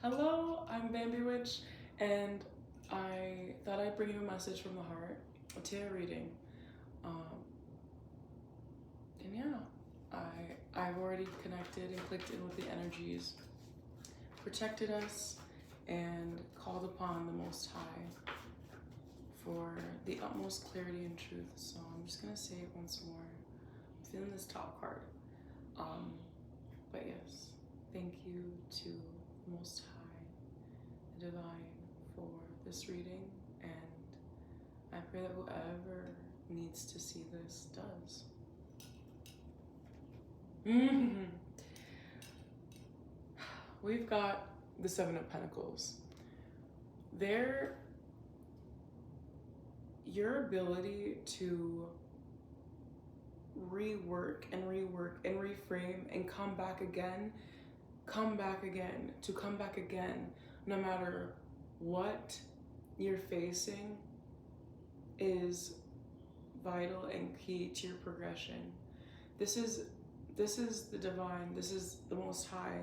Hello, I'm BambiWitch, and I thought I'd bring you a message from the heart, a tarot reading. And yeah, I've already connected and clicked in with the energies, protected us, and called upon the Most High for the utmost clarity and truth. So I'm just gonna say it once more. I'm feeling this top card. But yes, thank you to the Most High, the Divine, for this reading, and I pray that whoever needs to see this does. We've got the Seven of Pentacles. Your ability to rework and reframe and come back again, no matter what you're facing, is vital and key to your progression. This is the Divine, this is the Most High,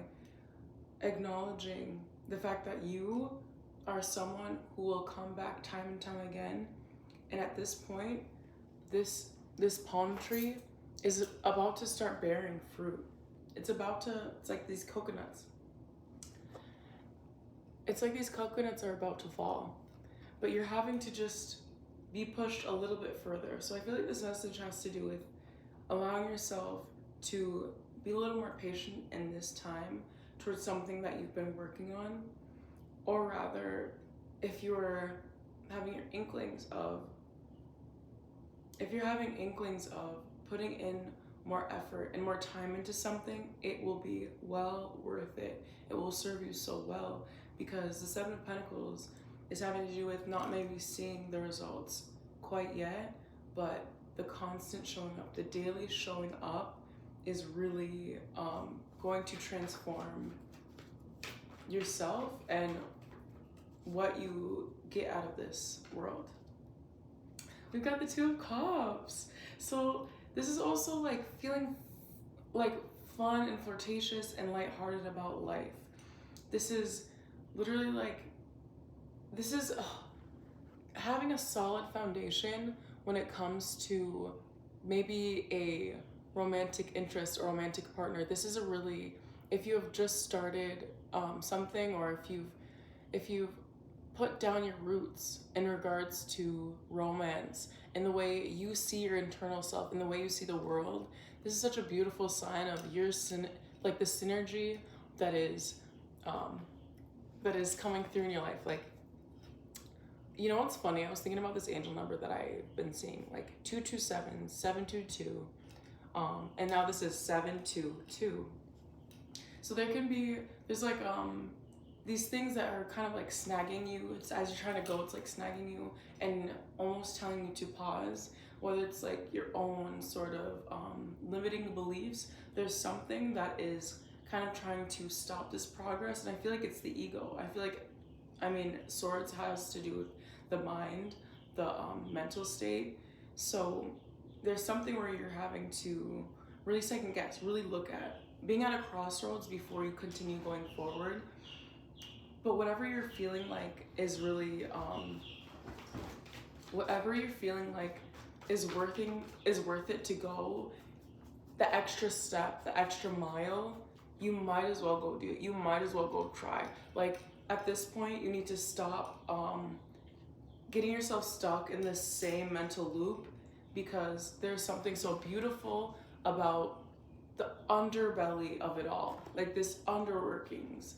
acknowledging the fact that you are someone who will come back time and time again. And at this point, this palm tree is about to start bearing fruit. It's like these coconuts. It's like these coconuts are about to fall, but you're having to just be pushed a little bit further. So I feel like this message has to do with allowing yourself to be a little more patient in this time towards something that you've been working on, or rather, if you're having inklings of putting in more effort and more time into something, it will be well worth it. It will serve you so well, because the Seven of Pentacles is having to do with not maybe seeing the results quite yet, but the constant showing up, the daily showing up is really going to transform yourself and what you get out of this world. We've got the Two of Cups. So this is also like feeling like fun and flirtatious and lighthearted about life. This is literally like, having a solid foundation when it comes to maybe a romantic interest or romantic partner. This is a really, if you have just started something, or if you've put down your roots in regards to romance and the way you see your internal self and the way you see the world, this is such a beautiful sign of your like the synergy that is coming through in your life. Like, you know what's funny? I was thinking about this angel number that I've been seeing, like 227, 722, and now this is 722. So there's like these things that are kind of like snagging you. It's as you're trying to go, it's like snagging you and almost telling you to pause. Whether it's like your own sort of limiting beliefs, there's something that is kind of trying to stop this progress, and I feel like it's the ego. I feel like, swords has to do with the mind, the mental state. So there's something where you're having to really second guess, really look at being at a crossroads before you continue going forward. But whatever you're feeling like is really, whatever you're feeling like is worth it to go the extra step, the extra mile, you might as well go do it. You might as well go try. Like, at this point, you need to stop getting yourself stuck in this same mental loop, because there's something so beautiful about the underbelly of it all, like this underworkings.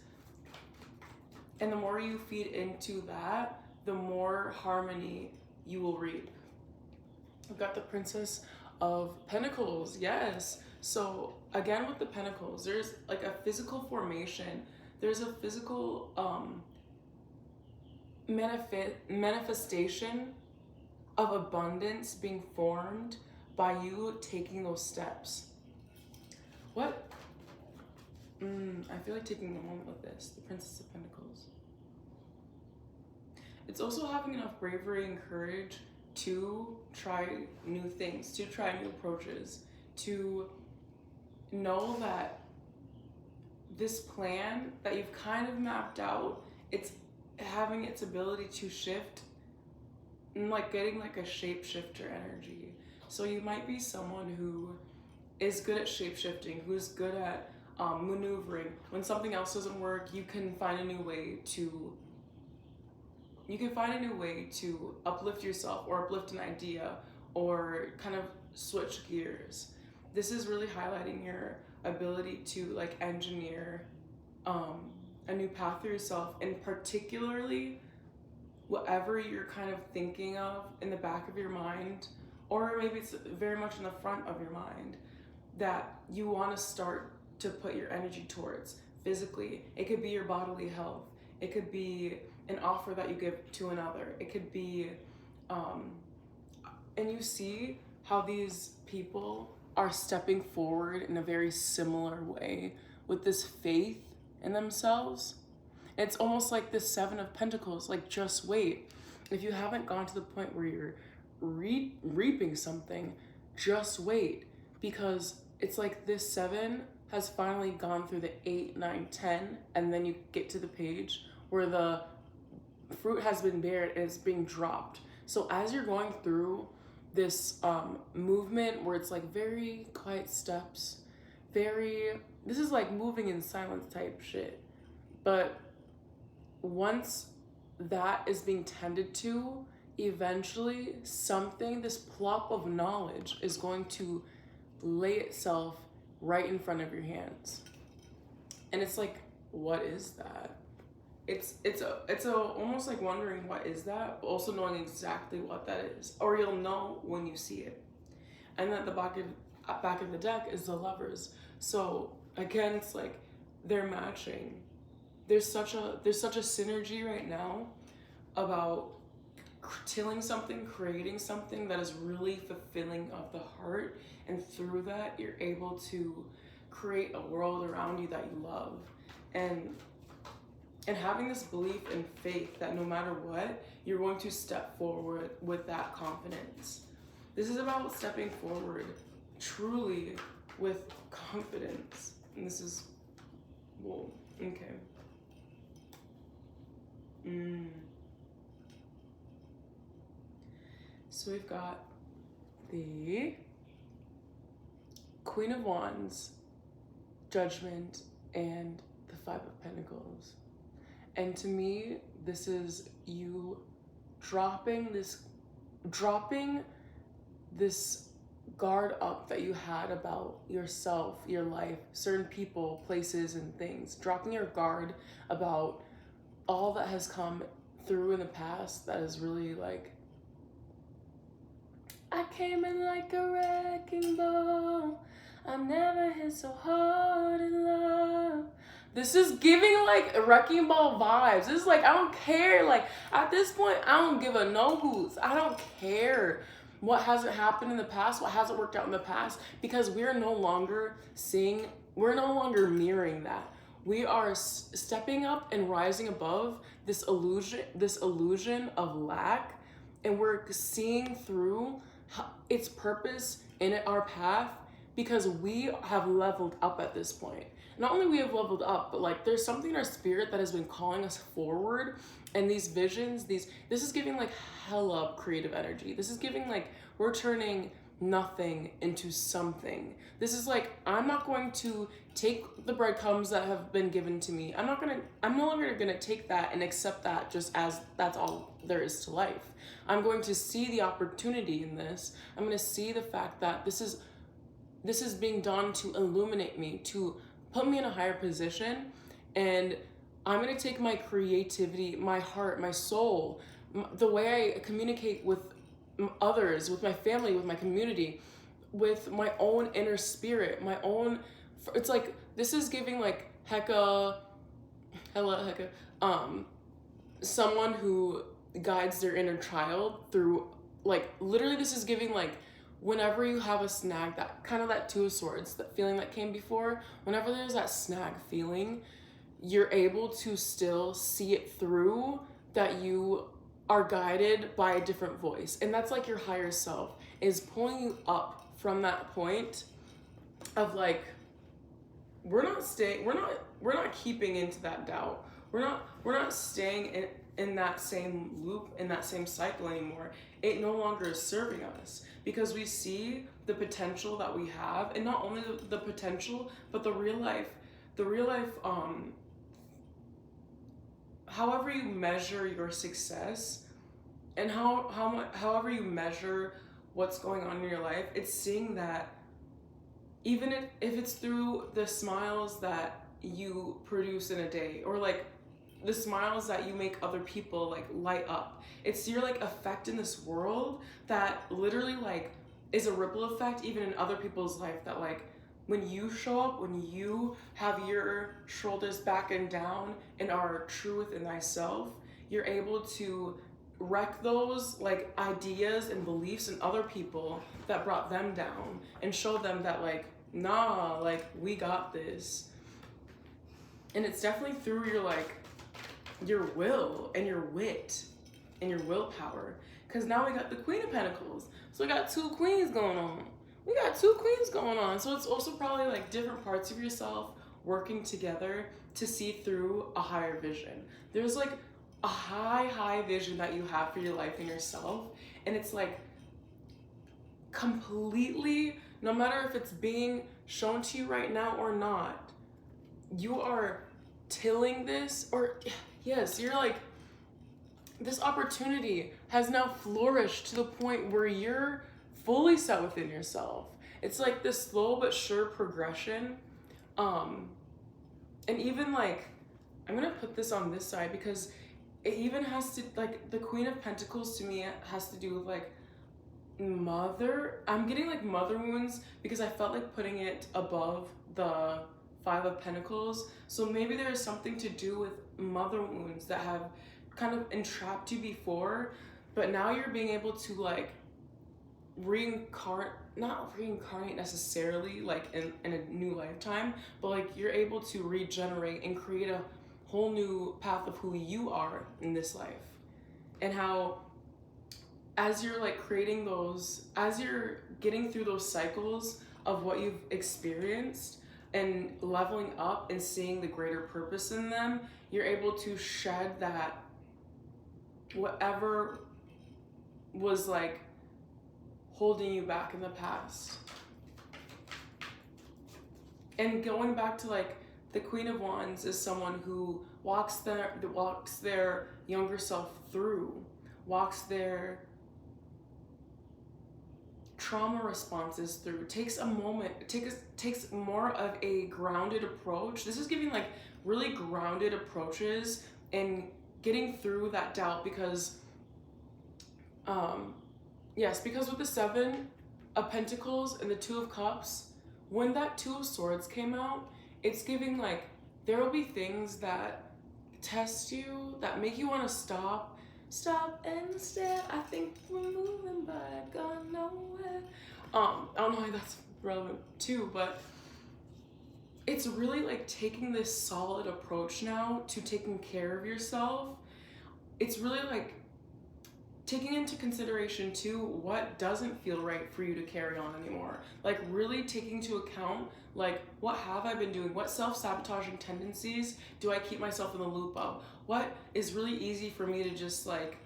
And the more you feed into that, the more harmony you will reap. We've got the Princess of Pentacles, yes. So again, with the Pentacles, there's like a physical formation. There's a physical manifestation of abundance being formed by you taking those steps. What? I feel like taking a moment with this, the Princess of Pentacles. It's also having enough bravery and courage to try new things, to try new approaches, to know that this plan that you've kind of mapped out, it's having its ability to shift and like getting like a shapeshifter energy. So you might be someone who is good at shapeshifting, who's good at maneuvering. When something else doesn't work, you can find a new way to uplift yourself or uplift an idea or kind of switch gears. This is really highlighting your ability to like engineer a new path for yourself, and particularly whatever you're kind of thinking of in the back of your mind, or maybe it's very much in the front of your mind, that you want to start to put your energy towards physically. It could be your bodily health. It could be an offer that you give to another. It could be, and you see how these people are stepping forward in a very similar way with this faith in themselves. It's almost like the Seven of Pentacles, like just wait. If you haven't gone to the point where you're reaping something, just wait, because it's like this 7 has finally gone through the 8, 9, 10, and then you get to the page where the fruit has been bared and it's being dropped. So as you're going through this movement where it's like very quiet steps, this is like moving in silence type shit. But once that is being tended to, eventually this plop of knowledge is going to lay itself right in front of your hands. And it's like, what is that? It's almost like wondering what is that, but also knowing exactly what that is, or you'll know when you see it. And then at the back of the deck is the Lovers. So again, it's like they're matching. There's such a synergy right now about tilling something, creating something that is really fulfilling of the heart, and through that you're able to create a world around you that you love. And having this belief and faith that no matter what, you're going to step forward with that confidence. This is about stepping forward truly with confidence. And this is, whoa, okay. So we've got the Queen of Wands, Judgment, and the Five of Pentacles. And to me, this is you dropping this guard up that you had about yourself, your life, certain people, places, and things. Dropping your guard about all that has come through in the past that is really like, I came in like a wrecking ball. I never hit so hard in love. This is giving like wrecking ball vibes. This is like, I don't care. Like at this point, I don't give a no hoots. I don't care what hasn't happened in the past, what hasn't worked out in the past, because we're no longer mirroring that. We are stepping up and rising above this illusion of lack, and we're seeing through its purpose in our path, because we have leveled up at this point. Not only we have leveled up, but like there's something in our spirit that has been calling us forward, and these visions, this is giving like hella creative energy. This is giving like we're turning nothing into something. This is like, I'm not going to take the breadcrumbs that have been given to me. I'm no longer gonna take that and accept that just as that's all there is to life. I'm going to see the opportunity in this. I'm gonna see the fact that this is being done to illuminate me, to put me in a higher position, and I'm gonna take my creativity, my heart, my soul, the way I communicate with others, with my family, with my community, with my own inner spirit, it's like, this is giving like someone who guides their inner child through, like, literally this is giving like, whenever you have a snag, that kind of that Two of Swords, that feeling that came before, whenever there's that snag feeling, you're able to still see it through, that you are guided by a different voice. And that's like your higher self is pulling you up from that point of like we're not keeping into that doubt. We're not staying in that same loop, in that same cycle anymore. It no longer is serving us, because we see the potential that we have, and not only the potential, but the real life, however you measure your success, and however you measure what's going on in your life, it's seeing that even if it's through the smiles that you produce in a day, or like the smiles that you make other people like light up, it's your like effect in this world that literally like is a ripple effect even in other people's life, that like when you show up, when you have your shoulders back and down and are true within thyself, you're able to wreck those like ideas and beliefs in other people that brought them down, and show them that like, nah, like we got this. And it's definitely through your like your will and your wit and your willpower, because now we got the Queen of Pentacles, so we got two queens going on. So it's also probably like different parts of yourself working together to see through a higher vision. There's like a high vision that you have for your life and yourself, and it's like completely, no matter if it's being shown to you right now or not, you are tilling this, or yes, you're like, this opportunity has now flourished to the point where you're fully set within yourself. It's like this slow but sure progression. And even like, I'm gonna put this on this side because it even has to, like, the Queen of Pentacles to me has to do with like I'm getting like mother wounds, because I felt like putting it above the Five of Pentacles. So maybe there is something to do with mother wounds that have kind of entrapped you before, but now you're being able to like not reincarnate necessarily like in a new lifetime, but like you're able to regenerate and create a whole new path of who you are in this life. And how as you're like creating those, as you're getting through those cycles of what you've experienced and leveling up and seeing the greater purpose in them, you're able to shed that whatever was like holding you back in the past. And going back to like the Queen of Wands is someone who walks their younger self through, walks their trauma responses through, takes a moment, takes more of a grounded approach. This is giving like really grounded approaches and getting through that doubt, because yes, because with the Seven of Pentacles and the Two of Cups, when that Two of Swords came out, it's giving like there will be things that test you, that make you want to stop and stare. I think we're moving, but I got nowhere. I don't know why that's relevant too, but it's really like taking this solid approach now to taking care of yourself. It's really like taking into consideration too what doesn't feel right for you to carry on anymore. Like really taking into account like, what have I been doing? What self-sabotaging tendencies do I keep myself in the loop of? What is really easy for me to just like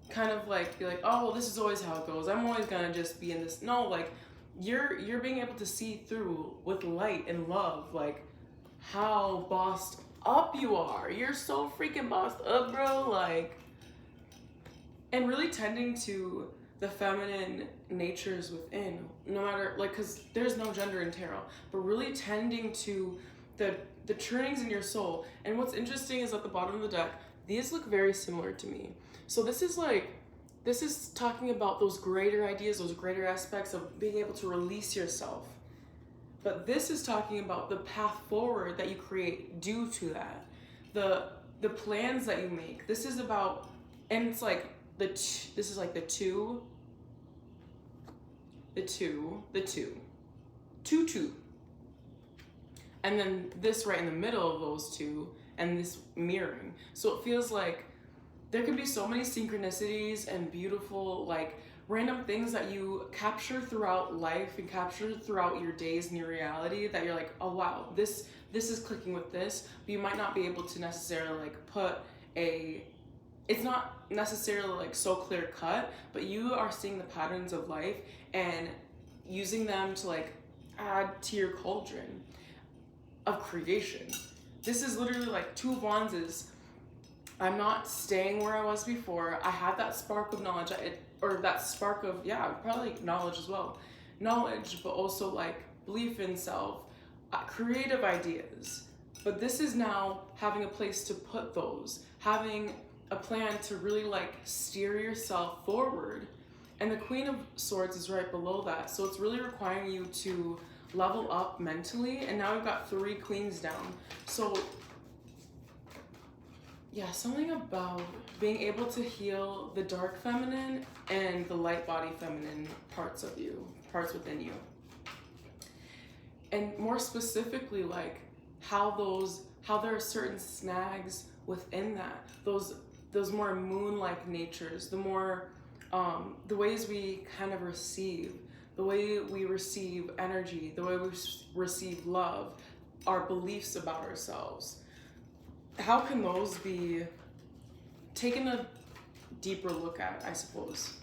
kind of like be like, oh well, this is always how it goes, I'm always gonna just be in this. No, like you're being able to see through with light and love like how bossed up you are. You're so freaking bossed up, bro. Like, and really tending to the feminine natures within, no matter like, because there's no gender in tarot, but really tending to the turnings in your soul. And what's interesting is at the bottom of the deck, these look very similar to me. So this is talking about those greater ideas, those greater aspects of being able to release yourself. But this is talking about the path forward that you create due to that, the plans that you make. This is about, and it's like this is like the two, and then this right in the middle of those two, and this mirroring. So it feels like there could be so many synchronicities and beautiful like random things that you capture throughout life and capture throughout your days and your reality that you're like, oh wow, this is clicking with this, but you might not be able to necessarily like put it's not necessarily like so clear cut, but you are seeing the patterns of life and using them to like add to your cauldron of creation. This is literally like Two of Wands is, I'm not staying where I was before. I have that spark of knowledge, or that spark of, yeah, probably knowledge as well. Knowledge, but also like belief in self, creative ideas. But this is now having a place to put those, having a plan to really like steer yourself forward. And the Queen of Swords is right below that. So it's really requiring you to level up mentally. And now we've got 3 queens down. So yeah, something about being able to heal the dark feminine and the light body feminine parts of you, parts within you. And more specifically, like how there are certain snags within that, those more moon-like natures, the more, the ways we kind of receive, the way we receive energy, the way we receive love, our beliefs about ourselves. How can those be taken a deeper look at, I suppose?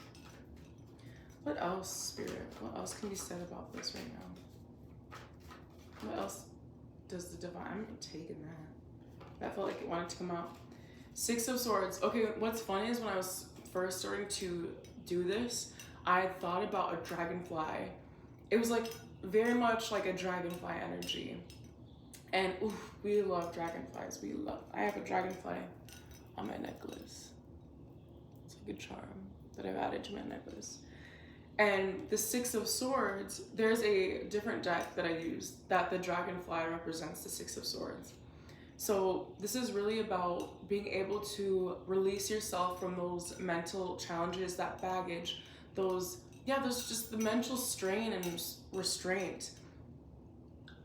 What else, Spirit? What else can be said about this right now? What else does the divine? I'm taking that. That felt like it wanted to come out. 6 of Swords. Okay, what's funny is when I was first starting to do this, I thought about a dragonfly. It was like very much like a dragonfly energy. And oof, we love dragonflies. I have a dragonfly on my necklace. It's like a charm that I've added to my necklace. And the 6 of Swords, there's a different deck that I use that the dragonfly represents the 6 of Swords. So this is really about being able to release yourself from those mental challenges, that baggage, there's just the mental strain and restraint.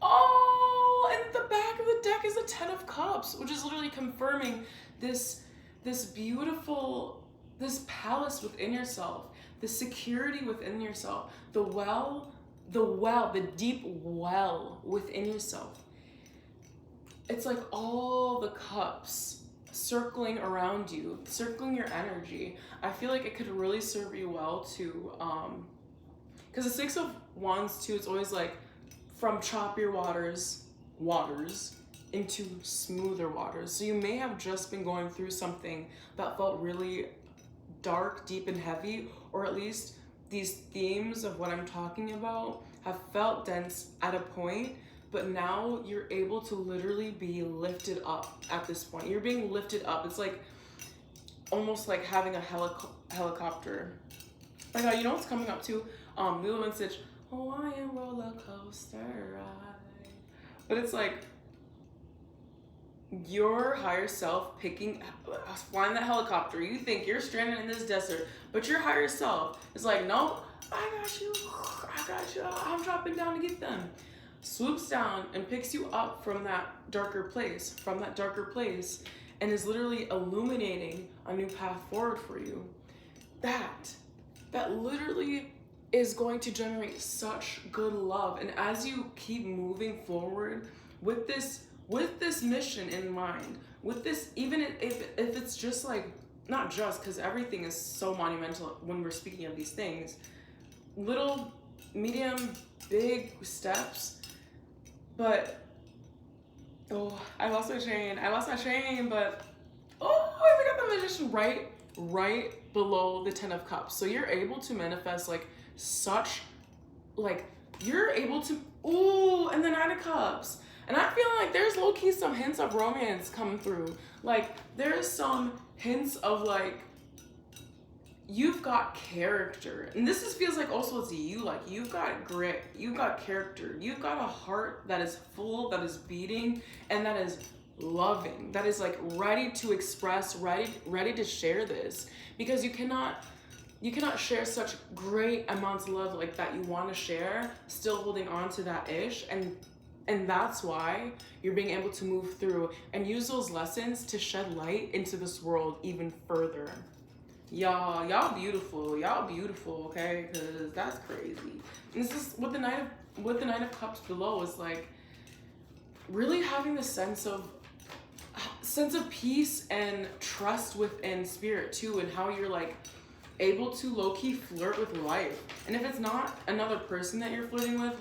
Oh, and the back of the deck is a 10 of Cups, which is literally confirming this beautiful, this palace within yourself, the security within yourself, the deep well within yourself. It's like all the cups circling around you, circling your energy. I feel like it could really serve you well to, because the 6 of Wands too, it's always like from choppier waters into smoother waters. So you may have just been going through something that felt really dark, deep, and heavy, or at least these themes of what I'm talking about have felt dense at a point, but now you're able to literally be lifted up at this point. You're being lifted up. It's like almost like having a helicopter. Like, you know what's coming up to? Lilo and Stitch, Hawaiian roller coaster ride. But it's like your higher self flying that helicopter. You think you're stranded in this desert, but your higher self is like, no, I got you, I'm dropping down to get them. Swoops down and picks you up from that darker place, and is literally illuminating a new path forward for you. That literally is going to generate such good love. And as you keep moving forward with this mission in mind, with this, even if it's just like, not just, because everything is so monumental when we're speaking of these things, little, medium, big steps. But, oh, I lost my chain, but, oh, we got the Magician right below the 10 of Cups. So you're able to manifest like such, like, you're able to, ooh, and the 9 of Cups. And I'm feeling like there's low-key some hints of romance coming through. Like, there's some hints of like, you've got character. And this feels like also it's you, like you've got grit, you've got character, you've got a heart that is full, that is beating, and that is loving, that is like ready to express, ready to share this. Because you cannot share such great amounts of love like that you want to share, still holding on to that ish. And that's why you're being able to move through and use those lessons to shed light into this world even further. Y'all beautiful, okay? Because that's crazy. And this is with the Knight of Cups below is like really having the sense of peace and trust within spirit too, and how you're like able to low-key flirt with life. And if it's not another person that you're flirting with,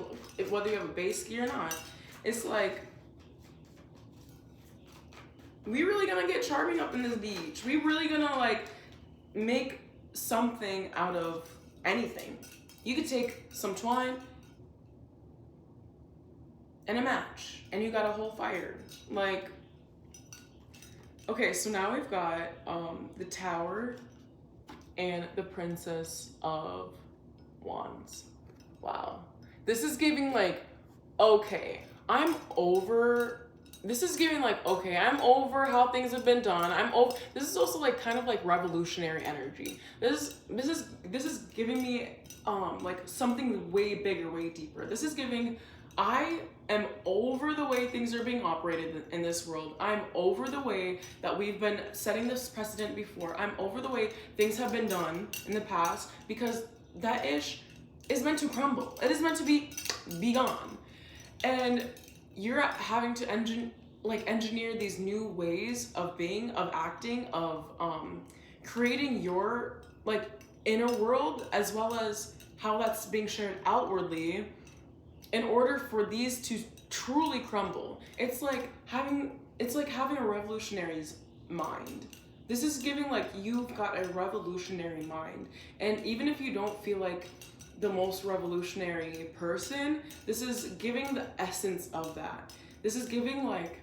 whether you have a base ski or not, it's like, we really gonna get charming up in this beach. We really gonna like make something out of anything. You could take some twine and a match and you got a whole fire. Like, okay, so now we've got the Tower and the Princess of Wands. Wow. This is giving like, okay, this is giving like, okay, I'm over how things have been done. This is also like kind of like revolutionary energy. This is giving me like something way bigger, way deeper. This is giving, I am over the way things are being operated in this world. I'm over the way that we've been setting this precedent before. I'm over the way things have been done in the past, because that ish is meant to crumble. It is meant to be gone. And you're having to engineer these new ways of being, of acting, of creating your like inner world, as well as how that's being shared outwardly, in order for these to truly crumble. It's like having a revolutionary's mind. This is giving like you've got a revolutionary mind. And even if you don't feel like the most revolutionary person, this is giving the essence of that. This is giving like,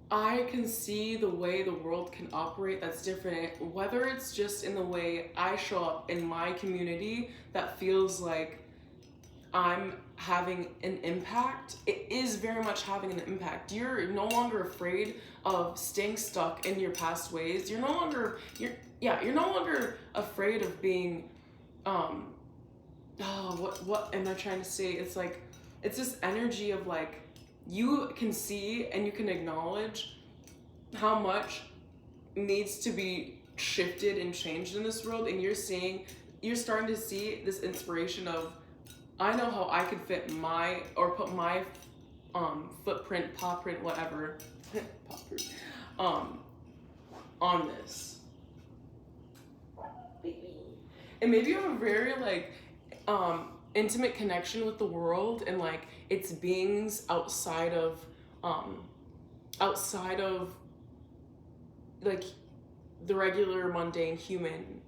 I can see the way the world can operate that's different, whether it's just in the way I show up in my community that feels like I'm having an impact. It is very much having an impact. You're no longer afraid of staying stuck in your past ways. You're no longer afraid of being what am I trying to say? It's like, it's this energy of like, you can see and you can acknowledge how much needs to be shifted and changed in this world, and you're starting to see this inspiration of, I know how I could fit my, or put my footprint, paw print, whatever, on this. And maybe you have a very like intimate connection with the world and like its beings outside of like the regular mundane human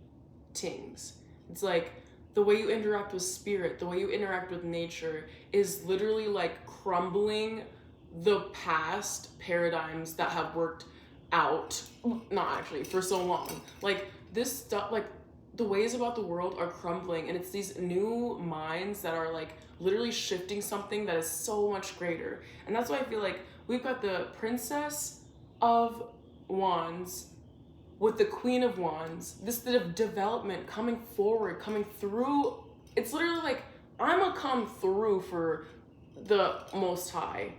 things. It's like the way you interact with spirit, the way you interact with nature is literally like crumbling the past paradigms that have worked out, not actually, for so long. Like this stuff, like the ways about the world are crumbling, and it's these new minds that are like literally shifting something that is so much greater. And that's why I feel like we've got the Princess of Wands with the Queen of Wands, this bit of development coming forward, coming through. It's literally like, I'm gonna come through for the Most High.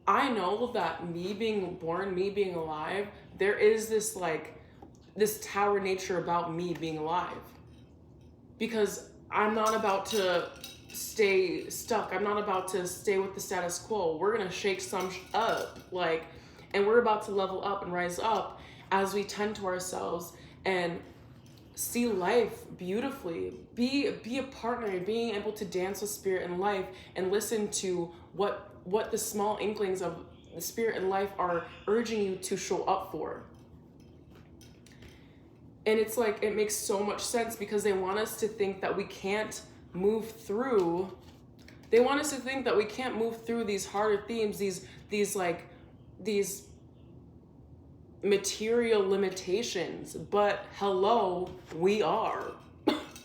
I know that me being born, me being alive, there is this like, this tower nature about me being alive. Because I'm not about to stay stuck. I'm not about to stay with the status quo. We're gonna shake some up, like, and we're about to level up and rise up as we tend to ourselves and see life beautifully. Be a partner, being able to dance with spirit and life and listen to what the small inklings of the spirit and life are urging you to show up for. And it's like, it makes so much sense, because they want us to think that we can't move through. They want us to think that we can't move through these harder themes, these material limitations. But hello, we are.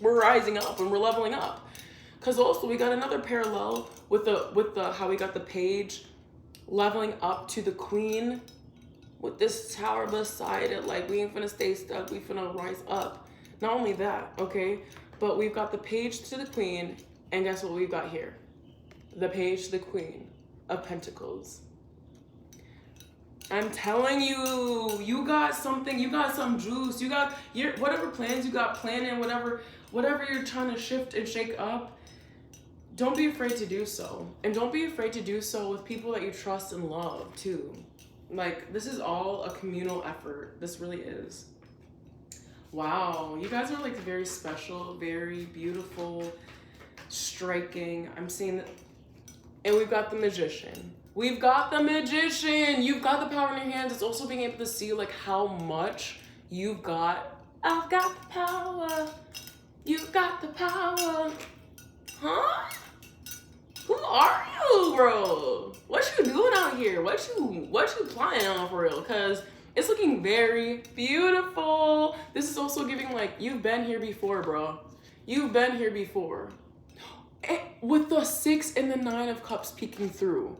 We're rising up and we're leveling up. Because also we got another parallel with the how we got the Page leveling up to the Queen, with this tower beside it. Like, we ain't finna stay stuck, we finna rise up. Not only that, okay, but we've got the Page to the Queen, and guess what we've got here? The Page to the Queen of Pentacles. I'm telling you, you got something, you got some juice, you got your whatever plans you got planned and whatever you're trying to shift and shake up. Don't be afraid to do so. And don't be afraid to do so with people that you trust and love too. Like, this is all a communal effort. This really is. Wow, you guys are like very special, very beautiful, striking. I'm seeing that. And we've got the magician. We've got the magician. You've got the power in your hands. It's also being able to see like how much you've got. I've got the power. You've got the power. Huh? Who are you, bro? What you doing out here? What you playing on for real? Cause it's looking very beautiful. This is also giving like, you've been here before, bro. You've been here before. And with the 6 and the 9 of cups peeking through.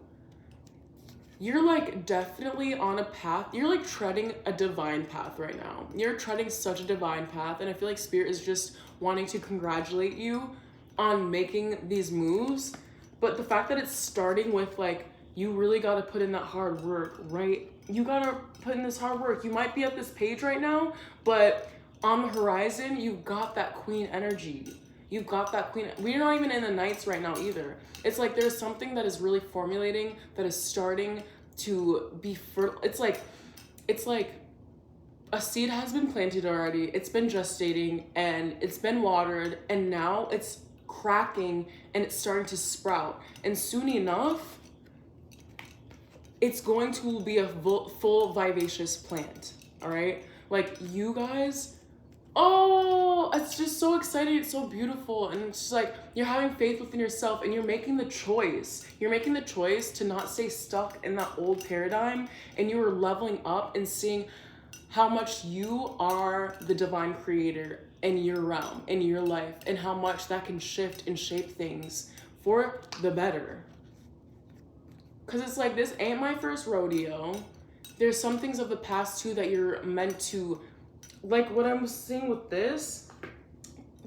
You're like definitely on a path. You're like treading a divine path right now. You're treading such a divine path. And I feel like Spirit is just wanting to congratulate you on making these moves. But the fact that it's starting with like, you really got to put in that hard work, right? You got to put in this hard work. You might be at this page right now, but on the horizon, you've got that queen energy. You've got that queen. We're not even in the Knights right now either. It's like there's something that is really formulating, that is starting to be fertile. It's like a seed has been planted already. It's been gestating and it's been watered, and now it's cracking and it's starting to sprout. And soon enough, it's going to be a full vivacious plant. All right, like you guys. Oh, it's just so exciting. It's so beautiful. And it's just like you're having faith within yourself and you're making the choice. You're making the choice to not stay stuck in that old paradigm, and you are leveling up and seeing how much you are the divine creator in your realm, in your life, and how much that can shift and shape things for the better. Because it's like, this ain't my first rodeo. There's some things of the past too that you're meant to, like what I'm seeing with this,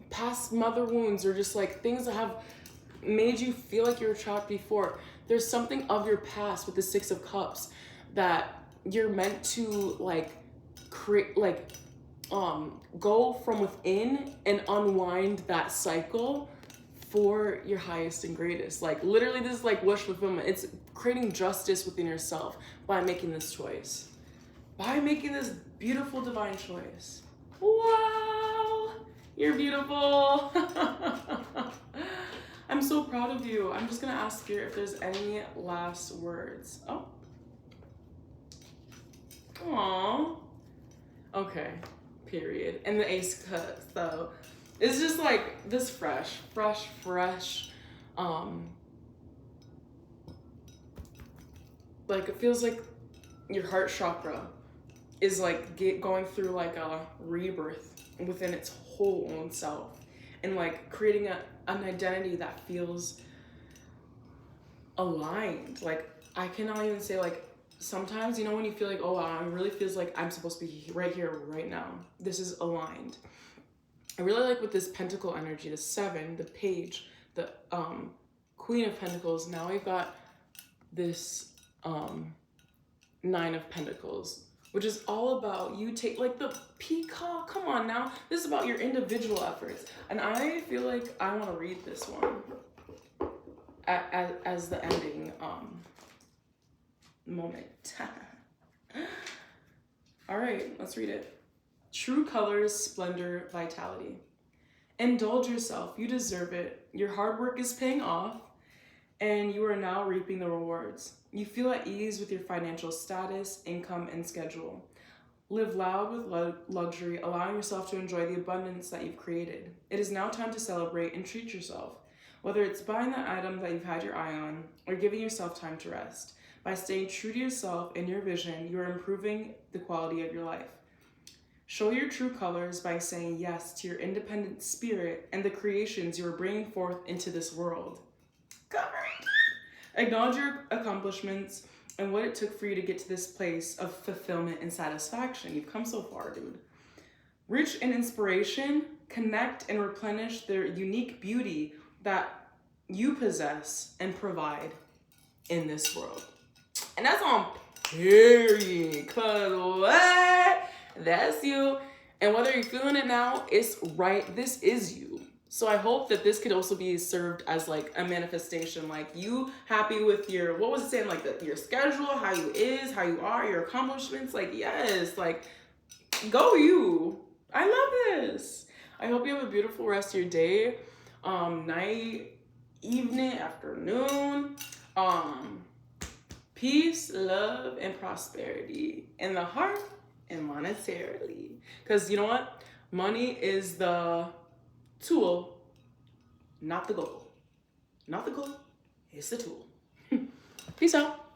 past mother wounds, or just like things that have made you feel like you were trapped before. There's something of your past with the 6 of Cups that you're meant to like create, like go from within and unwind that cycle for your highest and greatest. Like literally this is like wish fulfillment. It's creating justice within yourself by making this choice, by making this beautiful divine choice. Wow, you're beautiful. I'm so proud of you. I'm just gonna ask Spirit if there's any last words. Oh. Aww. Okay, period. And the Ace cut, so it's just like this fresh. Like it feels like your heart chakra is like going through like a rebirth within its whole own self, and like creating an identity that feels aligned. Like I cannot even say, like sometimes, you know, when you feel like, oh wow, it really feels like I'm supposed to be right here, right now. This is aligned. I really like with this Pentacle energy, the 7, the Page, the Queen of Pentacles. Now we've got this 9 of Pentacles, which is all about you take like the peacock. Come on now, this is about your individual efforts. And I feel like I want to read this one as the ending moment. All right, let's read it. True colors, splendor, vitality. Indulge yourself, you deserve it. Your hard work is paying off, and you are now reaping the rewards. You feel at ease with your financial status, income, and schedule. Live loud with luxury, allowing yourself to enjoy the abundance that you've created. It is now time to celebrate and treat yourself, whether it's buying that item that you've had your eye on or giving yourself time to rest. By staying true to yourself and your vision, you are improving the quality of your life. Show your true colors by saying yes to your independent spirit and the creations you are bringing forth into this world. Acknowledge your accomplishments and what it took for you to get to this place of fulfillment and satisfaction. You've come so far, dude. Rich in inspiration, connect and replenish the unique beauty that you possess and provide in this world. And that's on Period. Cause what? That's you. And whether you're feeling it now, it's right. This is you. So I hope that this could also be served as like a manifestation, like you happy with your, what was it saying, like your schedule, how you is, how you are, your accomplishments. Like, yes, like go you. I love this. I hope you have a beautiful rest of your day, night, evening, afternoon. Peace, love, and prosperity in the heart and monetarily. Because you know what? Money is the tool, not the goal. Not the goal, it's the tool. Peace out.